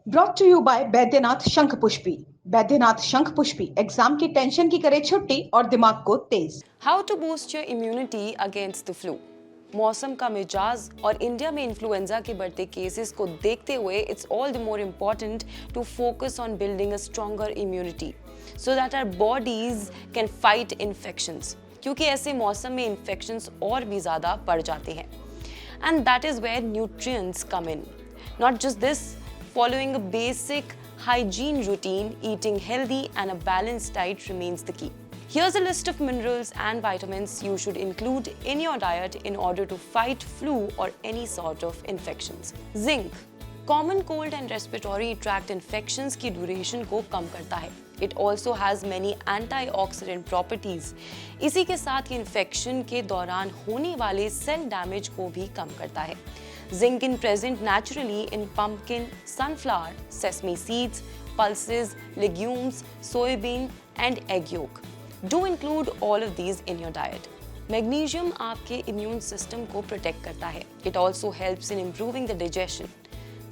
Brought to you by Baidyanath Shankhpushpi. Baidyanath शंख Pushpi exam की tension की करे छुट्टी और दिमाग को तेज। How to boost your immunity against the flu. मौसम का मिजाज और इंडिया में इन्फ्लुएंजा के बढ़ते केसेस को देखते हुए it's all the more important to focus on building a stronger immunity so that our bodies can fight infections, क्योंकि ऐसे मौसम में इन्फेक्शंस और भी ज़्यादा बढ़ जाते हैं। And that is where nutrients come in. Not just this, following a basic hygiene routine, eating healthy and a balanced diet remains the key. Here's a list of minerals and vitamins you should include in your diet in order to fight flu or any sort of infections. Zinc. Common cold and respiratory tract infections की duration को कम करता है. It also has many antioxidant properties. इसी के साथ ये infection के दौरान होने वाले सेल डैमेज को भी कम करता है. Zinc is present naturally in pumpkin, sunflower, sesame seeds, pulses, legumes, soybean and egg yolk. Do include all of these in your diet. Magnesium आपके immune system को protect करता है. It also helps in improving the digestion.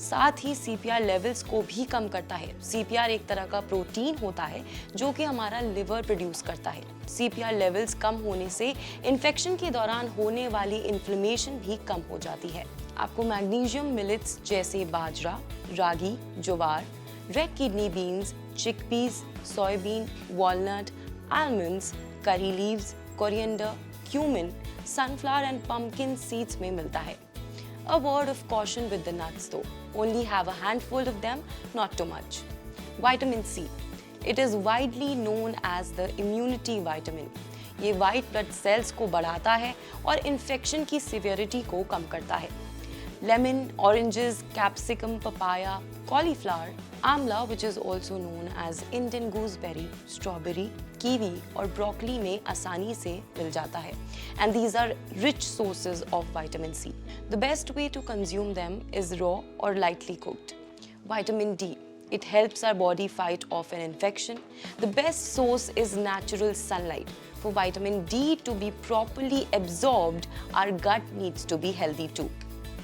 साथ ही CPR levels को भी कम करता है. CPR एक तरह का प्रोटीन होता है जो कि हमारा लिवर प्रोड्यूस करता है. CPR लेवल्स कम होने से इन्फेक्शन के दौरान होने वाली इन्फ्लेमेशन भी कम हो जाती है. आपको मैग्नीशियम मिलेट्स जैसे bajra, ragi, jowar, red kidney beans, chickpeas, soybean, walnut, almonds, curry leaves, coriander, cumin, sunflower and pumpkin seeds में मिलता है. A word of caution with the nuts though. Only have a handful of them, not too much. Vitamin C. It is widely known as the immunity vitamin. ये white blood cells को बढ़ाता है और infection की severity को कम करता है. Lemon, oranges, capsicum, papaya, cauliflower, आंवला which is also known as Indian gooseberry, strawberry, kiwi और broccoli में आसानी से मिल जाता है. And these are rich sources of vitamin C. The best way to consume them is raw or lightly cooked. Vitamin D. It helps our body fight off an infection. The best source is natural sunlight. For vitamin D to be properly absorbed, our gut needs to be healthy too.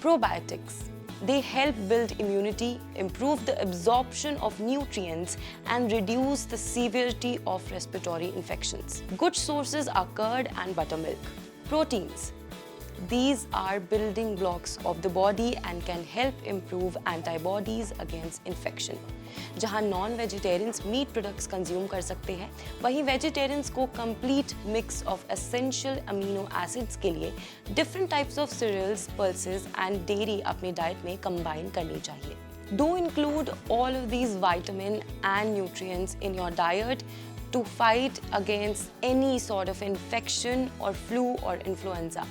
Probiotics. They help build immunity, improve the absorption of nutrients, and reduce the severity of respiratory infections. Good sources are curd and buttermilk. Proteins. These are building blocks of the body and can help improve antibodies against infection. जहाँ non-vegetarians meat products consume कर सकते हैं, वहीं vegetarians को complete mix of essential amino acids के लिए different types of cereals, pulses and dairy अपनी diet में combine करनी चाहिए. Do include all of these vitamin and nutrients in your diet to fight against any sort of infection or flu or influenza.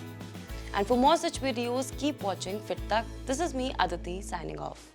And for more such videos, keep watching Fit Tak. This is me, Aditi, signing off.